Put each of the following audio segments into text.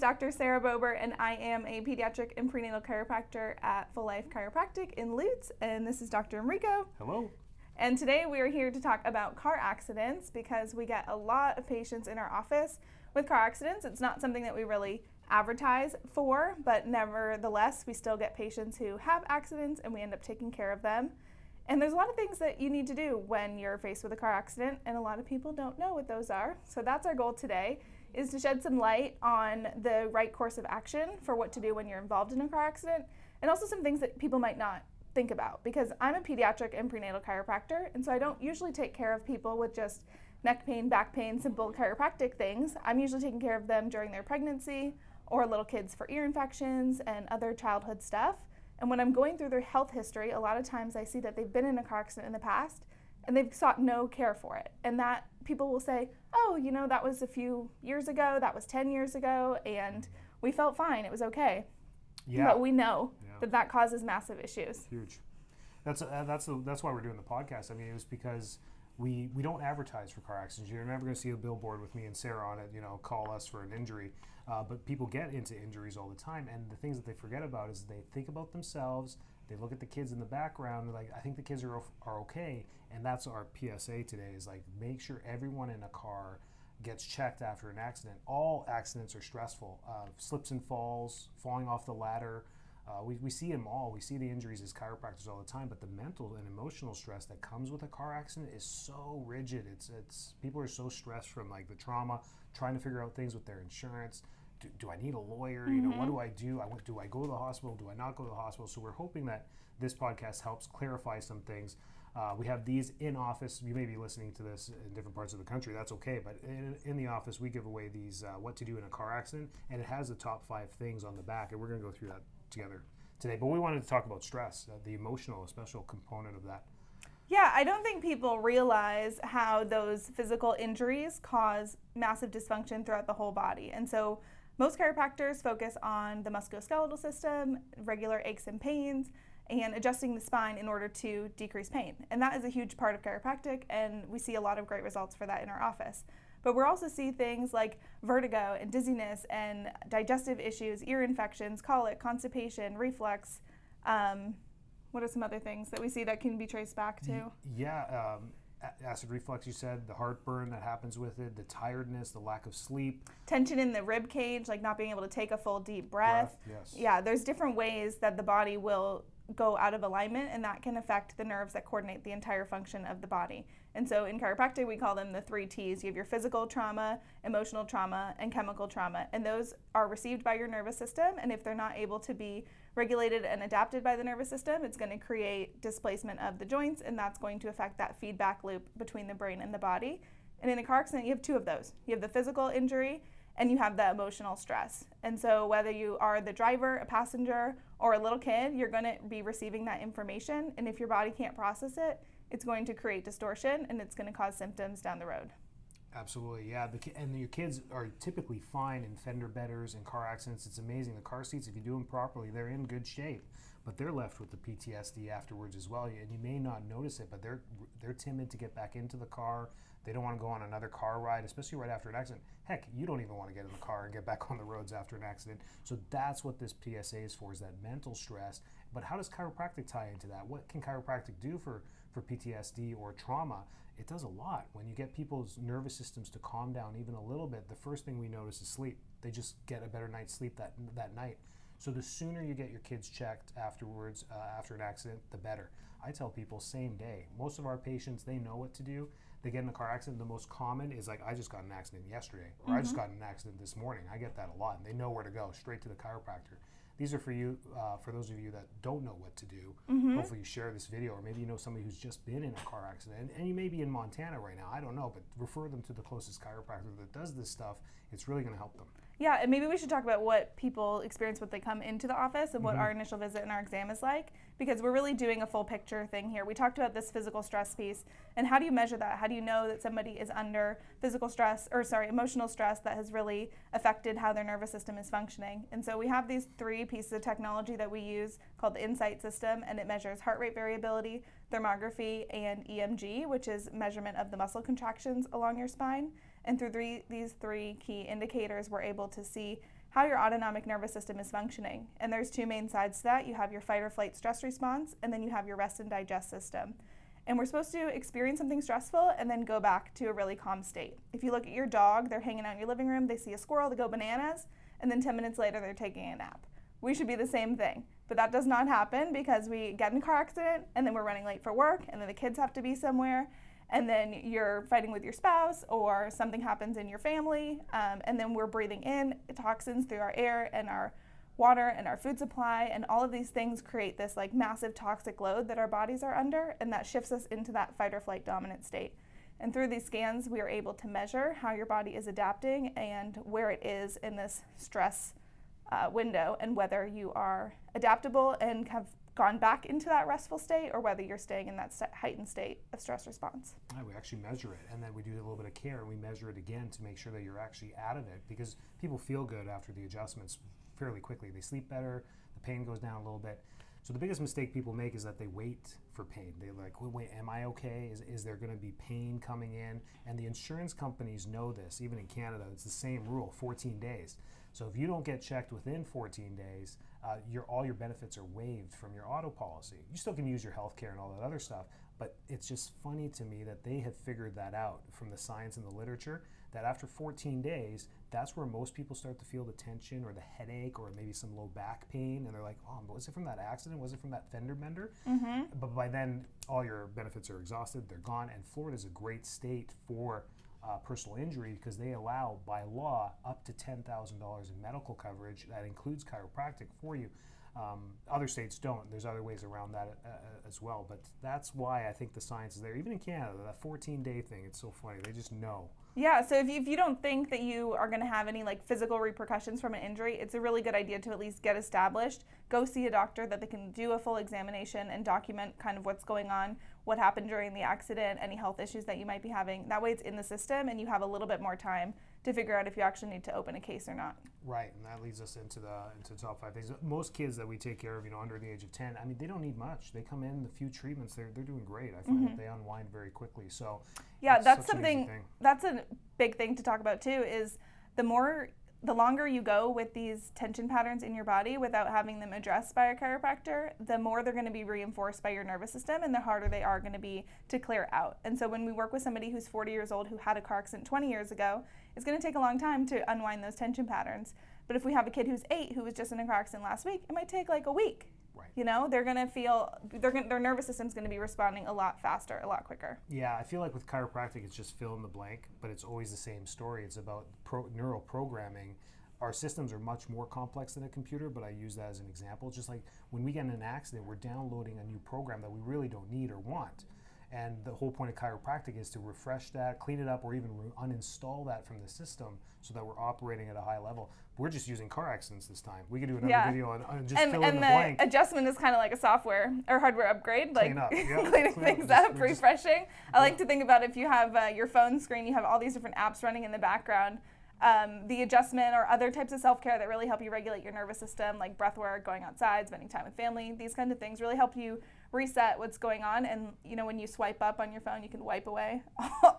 Dr. Sarah Bober, and I am a pediatric and prenatal chiropractor at Full Life Chiropractic in Lutz, and this is Dr. Enrico. Hello. And today we are here to talk about car accidents because we get a lot of patients in our office with car accidents. It's not something that we really advertise for, but nevertheless, we still get patients who have accidents and we end up taking care of them. And there's a lot of things that you need to do when you're faced with a car accident, and a lot of people don't know what those are. So that's our goal today, is to shed some light on the right course of action for what to do when you're involved in a car accident, and also some things that people might not think about, because I'm a pediatric and prenatal chiropractor, and so I don't usually take care of people with just neck pain, back pain, simple chiropractic things. I'm usually taking care of them during their pregnancy or little kids for ear infections and other childhood stuff. And when I'm going through their health history, a lot of times I see that they've been in a car accident in the past and they've sought no care for it. And that people will say, oh, you know, that was a few years ago, that was 10 years ago, and we felt fine, it was okay. Yeah. But we know that causes massive issues. Huge. That's why we're doing the podcast. I mean, it was because we don't advertise for car accidents. You're never going to see a billboard with me and Sarah on it, call us for an injury. But people get into injuries all the time, and the things that they forget about is they think about themselves, they look at the kids in the background, they're like, I think the kids are okay, and that's our PSA today, is like, make sure everyone in a car gets checked after an accident. All accidents are stressful. Slips and falls, falling off the ladder, we see them all. We see the injuries as chiropractors all the time, but the mental and emotional stress that comes with a car accident is so rigid. It's people are so stressed from like the trauma, trying to figure out things with their insurance. Do I need a lawyer? What do I do? Do I go to the hospital? Do I not go to the hospital? So we're hoping that this podcast helps clarify some things. We have these in office. You may be listening to this in different parts of the country. That's okay. But in the office, we give away these what to do in a car accident, and it has the top 5 things on the back, and we're going to go through that together today. But we wanted to talk about stress, the emotional, special component of that. Yeah, I don't think people realize how those physical injuries cause massive dysfunction throughout the whole body. And so most chiropractors focus on the musculoskeletal system, regular aches and pains, and adjusting the spine in order to decrease pain. And that is a huge part of chiropractic, and we see a lot of great results for that in our office. But we also see things like vertigo and dizziness and digestive issues, ear infections, colic, constipation, reflux. What are some other things that we see that can be traced back to? Yeah, acid reflux, you said, the heartburn that happens with it, the tiredness, the lack of sleep. Tension in the rib cage, like not being able to take a full deep breath. Yes. Yeah, there's different ways that the body will go out of alignment, and that can affect the nerves that coordinate the entire function of the body. And so in chiropractic, we call them the 3 T's. You have your physical trauma, emotional trauma, and chemical trauma. And those are received by your nervous system. And if they're not able to be regulated and adapted by the nervous system, it's going to create displacement of the joints, and that's going to affect that feedback loop between the brain and the body. And in a car accident, you have 2 of those. You have the physical injury, and you have the emotional stress. And so whether you are the driver, a passenger, or a little kid, you're going to be receiving that information. And if your body can't process it, it's going to create distortion, and it's going to cause symptoms down the road. Absolutely, yeah. And your kids are typically fine in fender benders and car accidents. It's amazing. The car seats, if you do them properly, they're in good shape. But they're left with the PTSD afterwards as well. And you may not notice it, but they're timid to get back into the car. They don't want to go on another car ride, especially right after an accident. Heck, you don't even want to get in the car and get back on the roads after an accident. So that's what this PSA is for, is that mental stress. But how does chiropractic tie into that? What can chiropractic do for PTSD or trauma? It does a lot. When you get people's nervous systems to calm down even a little bit, the first thing we notice is sleep. They just get a better night's sleep that night. So the sooner you get your kids checked afterwards, after an accident, the better. I tell people same day. Most of our patients, they know what to do. They get in a car accident. The most common is like, I just got in an accident yesterday, or I just got in an accident this morning. I get that a lot, and they know where to go, straight to the chiropractor. These are for you, for those of you that don't know what to do. Hopefully you share this video, or maybe you know somebody who's just been in a car accident, and you may be in Montana right now, I don't know, but refer them to the closest chiropractor that does this stuff. It's really going to help them. Yeah, and maybe we should talk about what people experience when they come into the office and what our initial visit and our exam is like, because we're really doing a full picture thing here. We talked about this physical stress piece, and how do you measure that? How do you know that somebody is under emotional stress that has really affected how their nervous system is functioning? And so we have these 3 pieces of technology that we use called the Insight system, and it measures heart rate variability, thermography, and EMG, which is measurement of the muscle contractions along your spine. And through these 3 key indicators, we're able to see how how your autonomic nervous system is functioning. And there's two main sides to that. You have your fight or flight stress response, and then you have your rest and digest system. And we're supposed to experience something stressful and then go back to a really calm state. If you look at your dog, they're hanging out in your living room, they see a squirrel, they go bananas, and then 10 minutes later they're taking a nap. We should be the same thing. But that does not happen because we get in a car accident and then we're running late for work and then the kids have to be somewhere and then you're fighting with your spouse or something happens in your family and then we're breathing in toxins through our air and our water and our food supply, and all of these things create this like massive toxic load that our bodies are under, and that shifts us into that fight or flight dominant state. And through these scans, we are able to measure how your body is adapting and where it is in this stress window, and whether you are adaptable and have gone back into that restful state or whether you're staying in that heightened state of stress response. Yeah, we actually measure it, and then we do a little bit of care and we measure it again to make sure that you're actually out of it, because people feel good after the adjustments fairly quickly. They sleep better, the pain goes down a little bit. So the biggest mistake people make is that they wait for pain. They're like, wait, am I okay? Is there going to be pain coming in? And the insurance companies know this. Even in Canada, it's the same rule, 14 days. So if you don't get checked within 14 days, all your benefits are waived from your auto policy. You still can use your health care and all that other stuff, but it's just funny to me that they have figured that out from the science and the literature, that after 14 days, that's where most people start to feel the tension or the headache or maybe some low back pain, and they're like, oh, was it from that accident? Was it from that fender bender? Mm-hmm. But by then, all your benefits are exhausted, they're gone, and Florida is a great state for personal injury because they allow, by law, up to $10,000 in medical coverage. That includes chiropractic for you. Other states don't. There's other ways around that as well. But that's why I think the science is there. Even in Canada, that 14-day thing, it's so funny. They just know. Yeah, so if you don't think that you are going to have any like physical repercussions from an injury, it's a really good idea to at least get established. Go see a doctor that they can do a full examination and document kind of what's going on, what happened during the accident, any health issues that you might be having. That way it's in the system and you have a little bit more time to figure out if you actually need to open a case or not. Right, and that leads us into the top 5 things. Most kids that we take care of, under the age of 10, I mean, they don't need much. They come in, the few treatments, they're doing great. I find that they unwind very quickly. So yeah, that's something. That's a big thing to talk about too. Is the longer you go with these tension patterns in your body without having them addressed by a chiropractor, the more they're going to be reinforced by your nervous system and the harder they are going to be to clear out. And so when we work with somebody who's 40 years old who had a car accident 20 years ago, it's going to take a long time to unwind those tension patterns. But if we have a kid who's 8 who was just in a car accident last week, it might take like a week. Right. They're going to feel, their nervous system's going to be responding a lot faster, a lot quicker. Yeah, I feel like with chiropractic, it's just fill in the blank, but it's always the same story. It's about neural programming. Our systems are much more complex than a computer, but I use that as an example. Just like when we get in an accident, we're downloading a new program that we really don't need or want. And the whole point of chiropractic is to refresh that, clean it up, or even uninstall that from the system so that we're operating at a high level. We're just using car accidents this time. We could do another video on just fill in the blank. And the adjustment is kind of like a software or hardware upgrade, like cleaning things up, refreshing. I like to think about if you have your phone screen, you have all these different apps running in the background. The adjustment or other types of self-care that really help you regulate your nervous system, like breath work, going outside, spending time with family, these kinds of things really help you reset what's going on. And when you swipe up on your phone, you can wipe away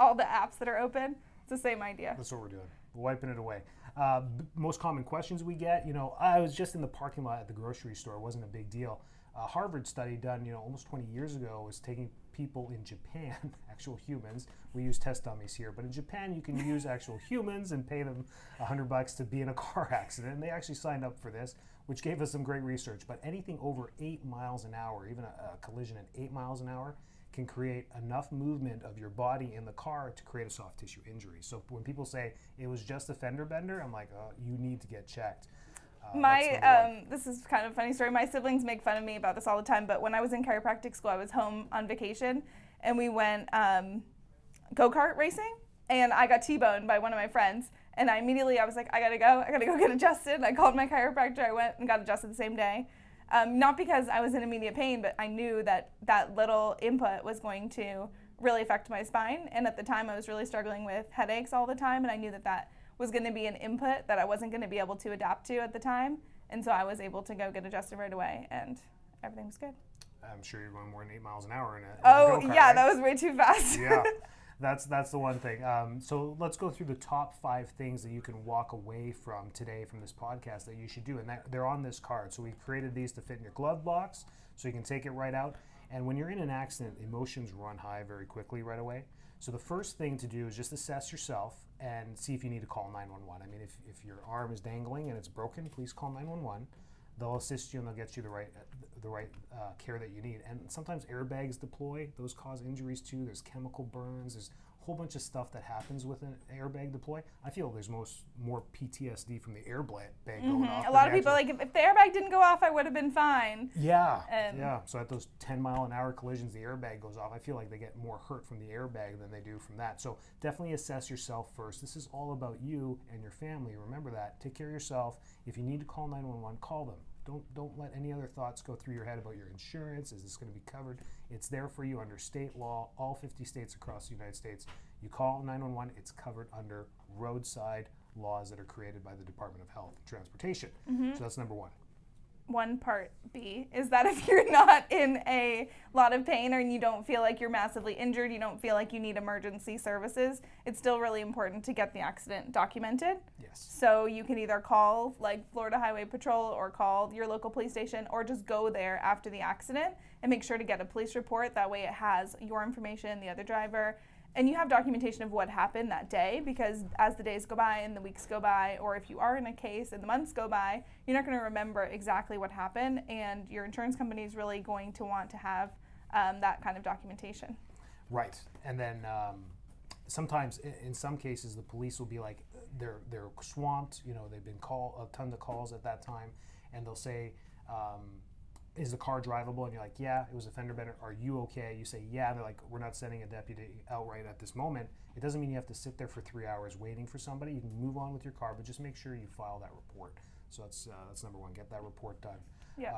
all the apps that are open. It's the same idea. That's what we're doing. We're wiping it away. Most common questions we get, I was just in the parking lot at the grocery store. It wasn't a big deal. A Harvard study done, almost 20 years ago was taking people in Japan, actual humans. We use test dummies here, but in Japan you can use actual humans and pay them $100 to be in a car accident. And they actually signed up for this, which gave us some great research. But anything over 8 miles an hour, even a collision at 8 miles an hour, can create enough movement of your body in the car to create a soft tissue injury. So when people say it was just a fender bender, I'm like, you need to get checked. This is kind of a funny story. My siblings make fun of me about this all the time, but when I was in chiropractic school, I was home on vacation, and we went go-kart racing, and I got T-boned by one of my friends, and I was like, I gotta go get adjusted. I called my chiropractor. I went and got adjusted the same day. Not because I was in immediate pain, but I knew that little input was going to really affect my spine, and at the time I was really struggling with headaches all the time, and I knew that was going to be an input that I wasn't going to be able to adapt to at the time, and so I was able to go get adjusted right away, and everything was good. I'm sure you're going more than 8 miles an hour in a go-kart, yeah, right? That was way too fast. Yeah. That's the one thing. So let's go through the top 5 things that you can walk away from today from this podcast that you should do, and they're on this card. So we created these to fit in your glove box, so you can take it right out. And when you're in an accident, emotions run high very quickly right away. So the first thing to do is just assess yourself and see if you need to call 911. I mean, if your arm is dangling and it's broken, please call 911. They'll assist you and they'll get you the right care that you need. And sometimes airbags deploy; those cause injuries too. There's chemical burns. There's a whole bunch of stuff that happens with an airbag deploy. I feel there's more PTSD from the airbag going off. A lot of people like if the airbag didn't go off, I would have been fine. Yeah, yeah. So at those 10-mile-an-hour collisions, the airbag goes off. I feel like they get more hurt from the airbag than they do from that. So definitely assess yourself first. This is all about you and your family. Remember that. Take care of yourself. If you need to call 911, call them. Don't let any other thoughts go through your head about your insurance. Is this going to be covered? It's there for you under state law, all 50 states across the United States. You call 911, it's covered under roadside laws that are created by the Department of Health and Transportation. So that's number 1. One part B is that if you're not in a lot of pain or you don't feel like you're massively injured, you don't feel like you need emergency services, it's still really important to get the accident documented. Yes. So you can either call like Florida Highway Patrol or call your local police station or just go there after the accident and make sure to get a police report. That way it has your information, the other driver, and you have documentation of what happened that day, because as the days go by and the weeks go by, or if you are in a case and the months go by, you're not going to remember exactly what happened, and your insurance company is really going to want to have that kind of documentation. Right. And then sometimes, in some cases, the police will be like, they're swamped, they've been a ton of calls at that time, and they'll say, is the car drivable? And you're like, yeah, it was a fender bender. Are you okay? You say, yeah. And they're like, we're not sending a deputy out right at this moment. It doesn't mean you have to sit there for 3 hours waiting for somebody. You can move on with your car, but just make sure you file that report. So that's number 1. Get that report done. Yeah.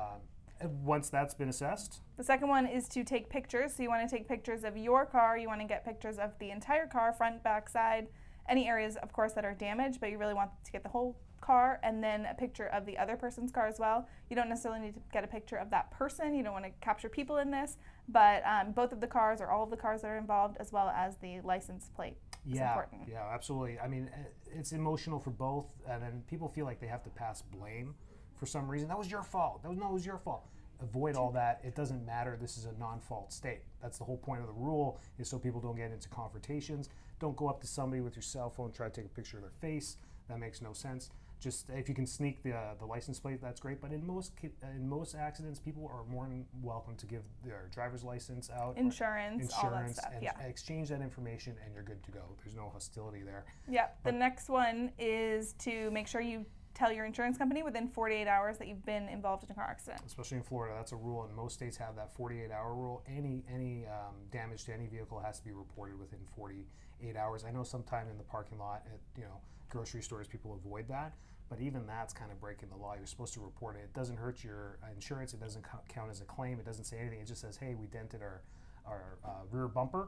And once that's been assessed, the second one is to take pictures. So you want to take pictures of your car. You want to get pictures of the entire car, front, back, side, any areas, of course, that are damaged, but you really want to get the whole car, and then a picture of the other person's car as well. You don't necessarily need to get a picture of that person. You don't want to capture people in this, but both of the cars or all of the cars that are involved, as well as the license plate is important. Yeah, absolutely. I mean, it's emotional for both, and then people feel like they have to pass blame for some reason. That was your fault. No, it was your fault. Avoid all that. It doesn't matter. This is a non-fault state. That's the whole point of the rule, is so people don't get into confrontations. Don't go up to somebody with your cell phone, try to take a picture of their face. That makes no sense. Just if you can sneak the license plate, that's great. But in most accidents, people are more than welcome to give their driver's license out, insurance, all that stuff. And yeah, exchange that information, and you're good to go. There's no hostility there. Yep. The next one is to make sure you tell your insurance company within 48 hours that you've been involved in a car accident. Especially in Florida, that's a rule, and most states have that 48-hour rule. Any damage to any vehicle has to be reported within 48 hours. I know sometime in the parking lot at grocery stores, people avoid that, but even that's kind of breaking the law. You're supposed to report it. It doesn't hurt your insurance. It doesn't count as a claim. It doesn't say anything. It just says, hey, we dented our rear bumper.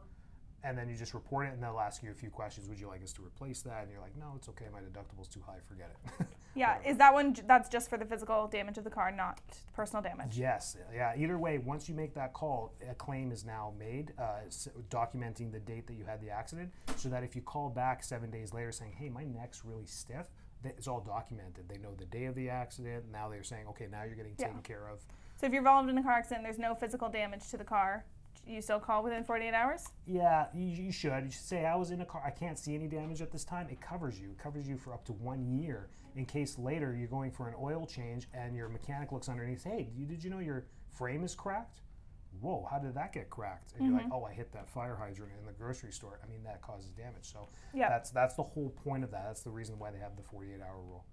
And then you just report it, and they'll ask you a few questions. Would you like us to replace that? And you're like, no, it's okay. My deductible's too high. Forget it. Yeah. Is that one, that's just for the physical damage of the car, not personal damage? Yes. Yeah. Either way, once you make that call, a claim is now made, documenting the date that you had the accident, so that if you call back 7 days later saying, hey, my neck's really stiff, it's all documented. They know the day of the accident. Now they're saying, okay, now you're getting taken care of. So if you're involved in a car accident, there's no physical damage to the car, you still call within 48 hours? Yeah, you should. You should say, I was in a car, I can't see any damage at this time. It covers you. It covers you for up to 1 year in case later you're going for an oil change and your mechanic looks underneath, hey, did you know your frame is cracked? Whoa, how did that get cracked? And you're like, oh, I hit that fire hydrant in the grocery store. I mean, that causes damage. So that's the whole point of that. That's the reason why they have the 48-hour rule.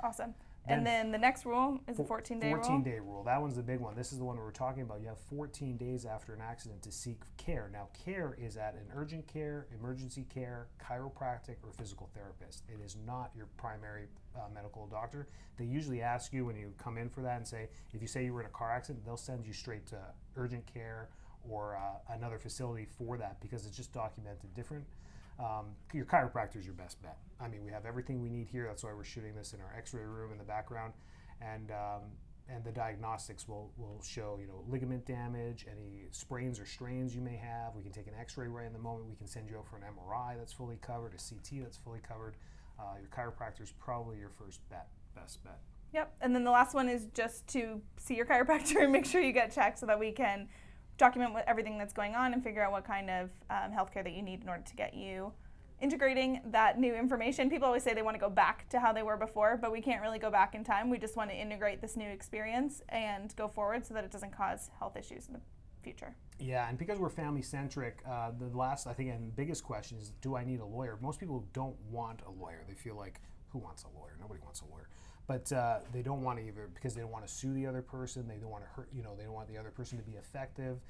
Awesome. And then the next rule is the 14-day rule. 14-day rule. That one's the big one. This is the one we were talking about. You have 14 days after an accident to seek care. Now, care is at an urgent care, emergency care, chiropractic, or physical therapist. It is not your primary medical doctor. They usually ask you when you come in for that and say, if you say you were in a car accident, they'll send you straight to urgent care or another facility for that, because it's just documented different. Your chiropractor is your best bet. I mean, we have everything we need here. That's why we're shooting this in our x-ray room in the background. And and the diagnostics will show, ligament damage, any sprains or strains you may have. We can take an x-ray right in the moment. We can send you out for an MRI that's fully covered, a CT that's fully covered. Your chiropractor is probably your best bet. Yep, and then the last one is just to see your chiropractor and make sure you get checked so that we can document everything that's going on and figure out what kind of healthcare that you need in order to get you integrating that new information. People always say they want to go back to how they were before, but we can't really go back in time. We just want to integrate this new experience and go forward so that it doesn't cause health issues in the future. Yeah, and because we're family centric, the last, I think, and biggest question is, do I need a lawyer? Most people don't want a lawyer. They feel like, who wants a lawyer? Nobody wants a lawyer. But they don't want to either, because they don't want to sue the other person. They don't want to hurt, they don't want the other person to be effective.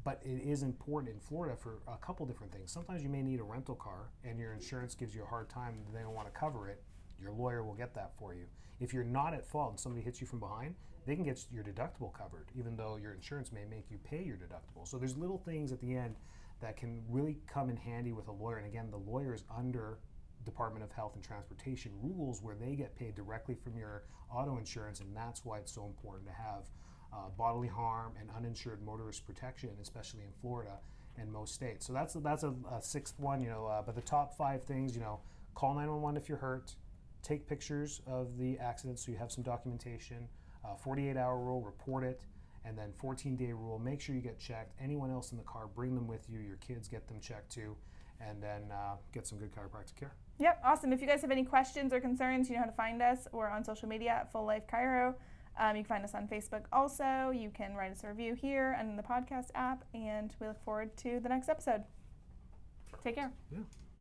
But it is important in Florida for a couple different things. Sometimes you may need a rental car and your insurance gives you a hard time and they don't want to cover it. Your lawyer will get that for you. If you're not at fault and somebody hits you from behind, they can get your deductible covered, even though your insurance may make you pay your deductible. So there's little things at the end that can really come in handy with a lawyer. And again, the lawyer is under Department of Health and Transportation rules where they get paid directly from your auto insurance, and that's why it's so important to have bodily harm and uninsured motorist protection, especially in Florida and most states. So that's a sixth one, but the top 5 things, call 911 if you're hurt, take pictures of the accident so you have some documentation, 48-hour rule, report it, and then 14-day rule, make sure you get checked. Anyone else in the car, bring them with you, your kids, get them checked too, and then get some good chiropractic care. Yep, awesome. If you guys have any questions or concerns, you know how to find us. We're on social media at Full Life Chiro. You can find us on Facebook also. You can write us a review here and in the podcast app, and we look forward to the next episode. Take care. Yeah.